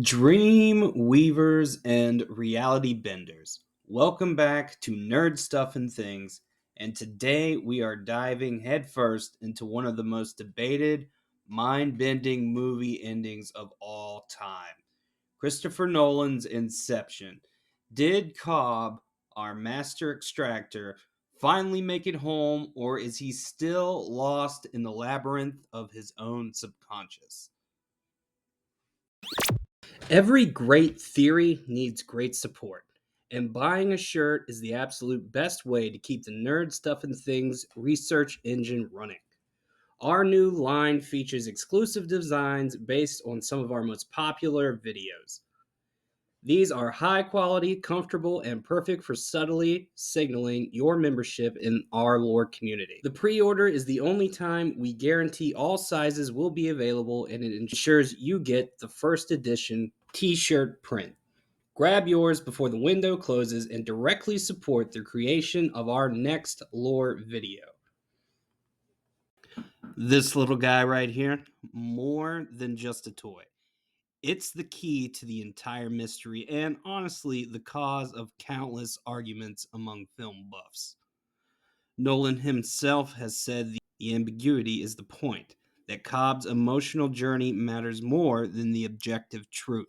Dream weavers and reality benders. Welcome back to Nerd Stuff and Things, and today we are diving headfirst into one of the most debated, mind bending movie endings of all time Christopher Nolan's Inception. Did Cobb, our master extractor, finally make it home, or is he still lost in the labyrinth of his own subconscious? Every great theory needs great support, and buying a shirt is the absolute best way to keep the Nerd Stuff and Things research engine running. Our new line features exclusive designs based on some of our most popular videos. These are high quality, comfortable, and perfect for subtly signaling your membership in our lore community. The pre order is the only time we guarantee all sizes will be available, and it ensures you get the first edition t shirt print. Grab yours before the window closes and directly support the creation of our next lore video. This little guy right here, more than just a toy. It's the key to the entire mystery and, honestly, the cause of countless arguments among film buffs. Nolan himself has said the ambiguity is the point, that Cobb's emotional journey matters more than the objective truth.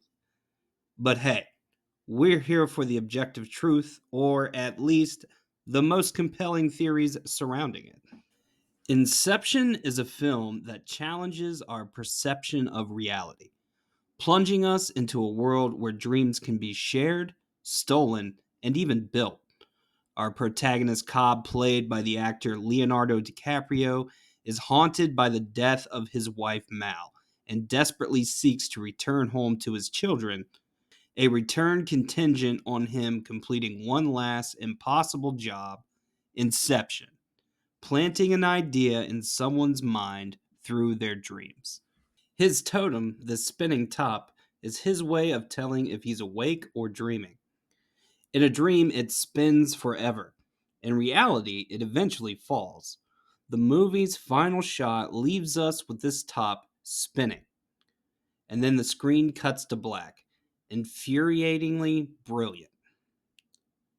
But hey, we're here for the objective truth, or at least the most compelling theories surrounding it. Inception is a film that challenges our perception of reality, plunging us into a world where dreams can be shared, stolen, and even built. Our protagonist, Cobb, played by the actor Leonardo DiCaprio, is haunted by the death of his wife, Mal, and desperately seeks to return home to his children, a return contingent on him completing one last impossible job: Inception, planting an idea in someone's mind through their dreams. His totem, the spinning top, is his way of telling if he's awake or dreaming. In a dream, it spins forever. In reality, it eventually falls. The movie's final shot leaves us with this top spinning, and then the screen cuts to black. Infuriatingly brilliant.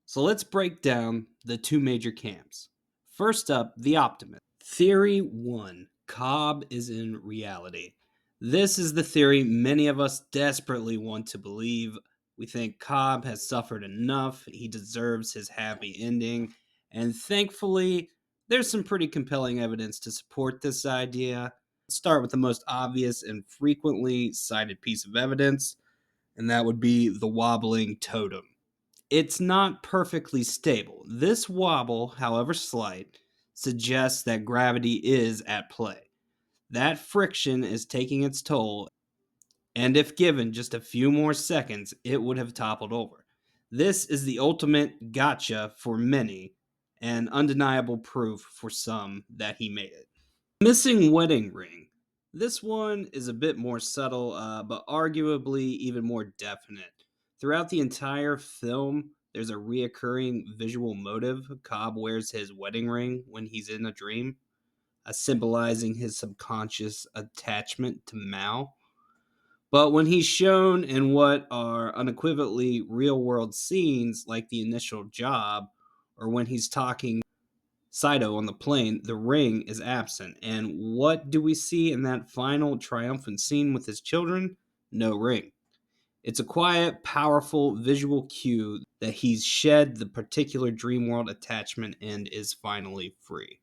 So let's break down the two major camps. First up, the optimist. Theory 1: Cobb is in reality. This is the theory many of us desperately want to believe. We think Cobb has suffered enough, he deserves his happy ending, and thankfully, there's some pretty compelling evidence to support this idea. Let's start with the most obvious and frequently cited piece of evidence, and that would be the wobbling totem. It's not perfectly stable. This wobble, however slight, suggests that gravity is at play. That friction is taking its toll, and if given just a few more seconds, it would have toppled over. This is the ultimate gotcha for many, and undeniable proof for some that he made it. Missing wedding ring. This one is a bit more subtle, but arguably even more definite. Throughout the entire film, there's a reoccurring visual motive. Cobb wears his wedding ring when he's in a dream, symbolizing his subconscious attachment to Mal. But when he's shown in what are unequivocally real world scenes, like the initial job, or when he's talking Saito on the plane, the ring is absent. And what do we see in that final triumphant scene with his children? No ring. It's a quiet, powerful visual cue that he's shed the particular dream world attachment and is finally free.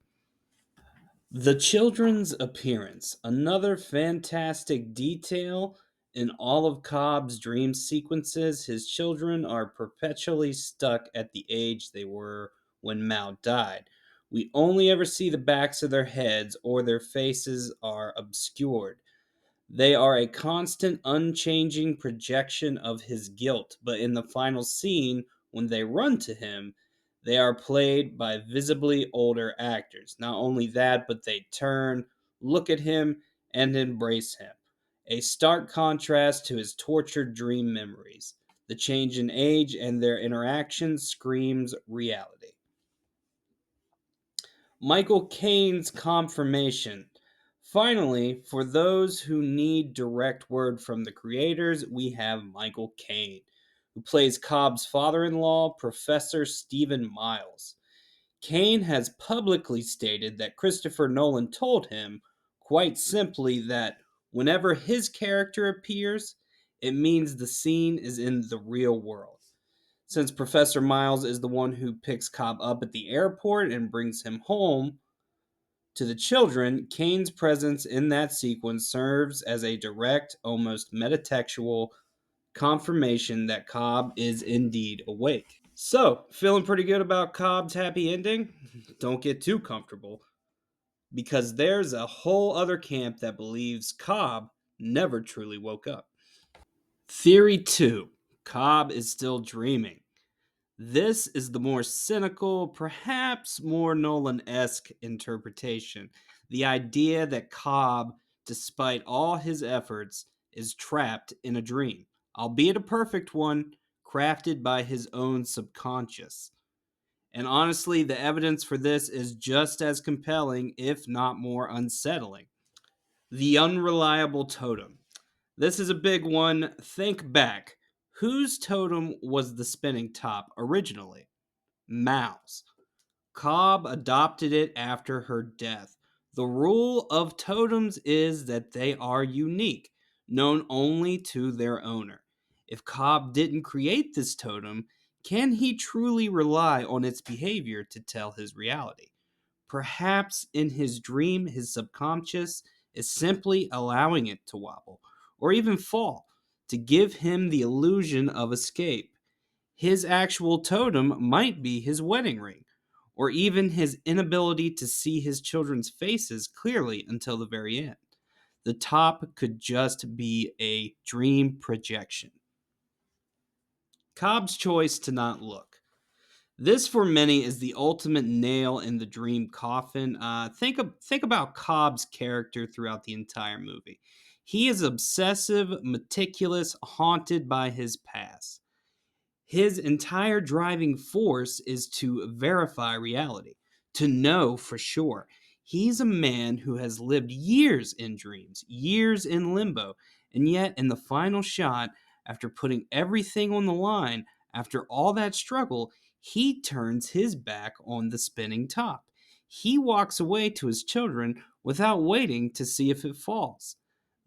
The children's appearance. Another fantastic detail in all of Cobb's dream sequences. His children are perpetually stuck at the age they were when Mao died. We only ever see the backs of their heads, or their faces are obscured. They are a constant, unchanging projection of his guilt, but in the final scene, when they run to him, they are played by visibly older actors. Not only that, but they turn, look at him, and embrace him. A stark contrast to his tortured dream memories. The change in age and their interaction screams reality. Michael Caine's confirmation. Finally, for those who need direct word from the creators, we have Michael Caine, who plays Cobb's father in law, Professor Stephen Miles. Caine has publicly stated that Christopher Nolan told him, quite simply, that whenever his character appears, it means the scene is in the real world. Since Professor Miles is the one who picks Cobb up at the airport and brings him home to the children, Caine's presence in that sequence serves as a direct, almost metatextual confirmation that Cobb is indeed awake. So, feeling pretty good about Cobb's happy ending? Don't get too comfortable, because there's a whole other camp that believes Cobb never truly woke up. Theory 2: Cobb is still dreaming. This is the more cynical, perhaps more Nolan esque interpretation. The idea that Cobb, despite all his efforts, is trapped in a dream, albeit a perfect one, crafted by his own subconscious. And honestly, the evidence for this is just as compelling, if not more unsettling. The unreliable totem. This is a big one. Think back. Whose totem was the spinning top originally? Mal's. Cobb adopted it after her death. The rule of totems is that they are unique, known only to their owner. If Cobb didn't create this totem, can he truly rely on its behavior to tell his reality? Perhaps in his dream, his subconscious is simply allowing it to wobble or even fall to give him the illusion of escape. His actual totem might be his wedding ring, or even his inability to see his children's faces clearly until the very end. The top could just be a dream projection. Cobb's choice to not look. This, for many, is the ultimate nail in the dream coffin. Think about Cobb's character throughout the entire movie. He is obsessive, meticulous, haunted by his past. His entire driving force is to verify reality, to know for sure. He's a man who has lived years in dreams, years in limbo, and yet in the final shot, after putting everything on the line, after all that struggle, he turns his back on the spinning top. He walks away to his children without waiting to see if it falls.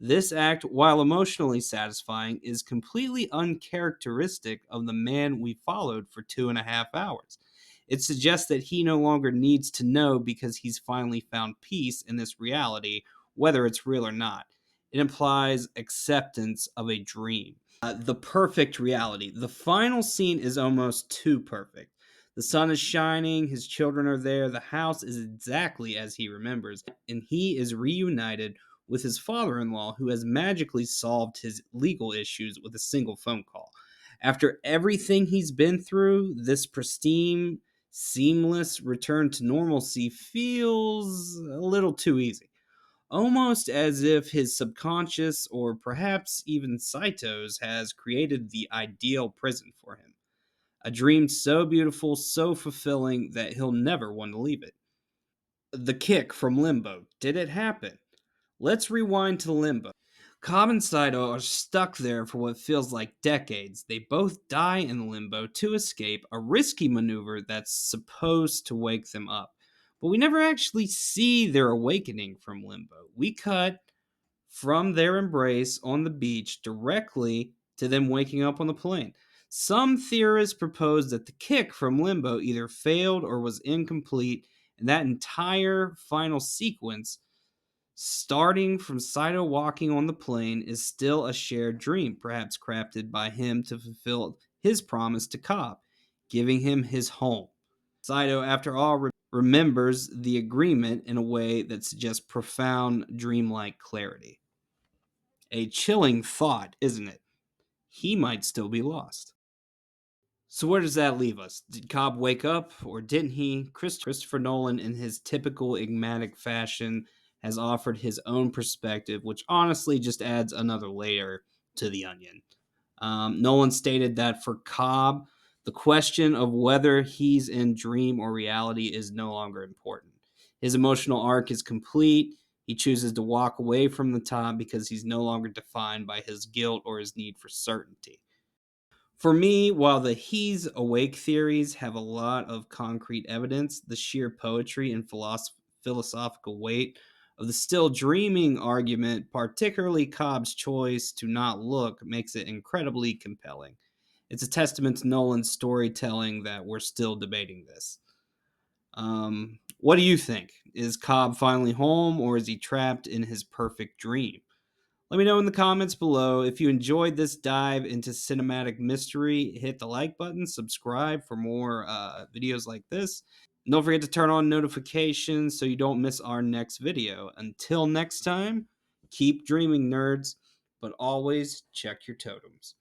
This act, while emotionally satisfying, is completely uncharacteristic of the man we followed for 2.5 hours. It suggests that he no longer needs to know because he's finally found peace in this reality, whether it's real or not. It implies acceptance of a dream. The perfect reality. The final scene is almost too perfect. The sun is shining, his children are there, the house is exactly as he remembers, and he is reunited with his father in law, who has magically solved his legal issues with a single phone call. After everything he's been through, this pristine, seamless return to normalcy feels a little too easy. Almost as if his subconscious, or perhaps even Saito's, has created the ideal prison for him. A dream so beautiful, so fulfilling that he'll never want to leave it. The kick from Limbo. Did it happen? Let's rewind to Limbo. Cobb and Saito are stuck there for what feels like decades. They both die in Limbo to escape a risky maneuver that's supposed to wake them up. But we never actually see their awakening from Limbo. We cut from their embrace on the beach directly to them waking up on the plane. Some theorists propose that the kick from Limbo either failed or was incomplete, and that entire final sequence, starting from Saito walking on the plane, is still a shared dream, perhaps crafted by him to fulfill his promise to Cobb, giving him his home. Saito, after all, remembers the agreement in a way that suggests profound dreamlike clarity. A chilling thought, isn't it? He might still be lost. So where does that leave us? Did Cobb wake up or didn't he? Christopher Nolan, in his typical enigmatic fashion, has offered his own perspective, which honestly just adds another layer to the onion. Nolan stated that for Cobb, the question of whether he's in dream or reality is no longer important. His emotional arc is complete. He chooses to walk away from the top because he's no longer defined by his guilt or his need for certainty. For me, while the he's awake theories have a lot of concrete evidence, the sheer poetry and philosophical weight of the still dreaming argument, particularly Cobb's choice to not look, makes it incredibly compelling. It's a testament to Nolan's storytelling that we're still debating this. What do you think? Is Cobb finally home, or is he trapped in his perfect dream? Let me know in the comments below. If you enjoyed this dive into cinematic mystery, hit the like button, subscribe for more videos like this. And don't forget to turn on notifications so you don't miss our next video. Until next time, keep dreaming, nerds, but always check your totems.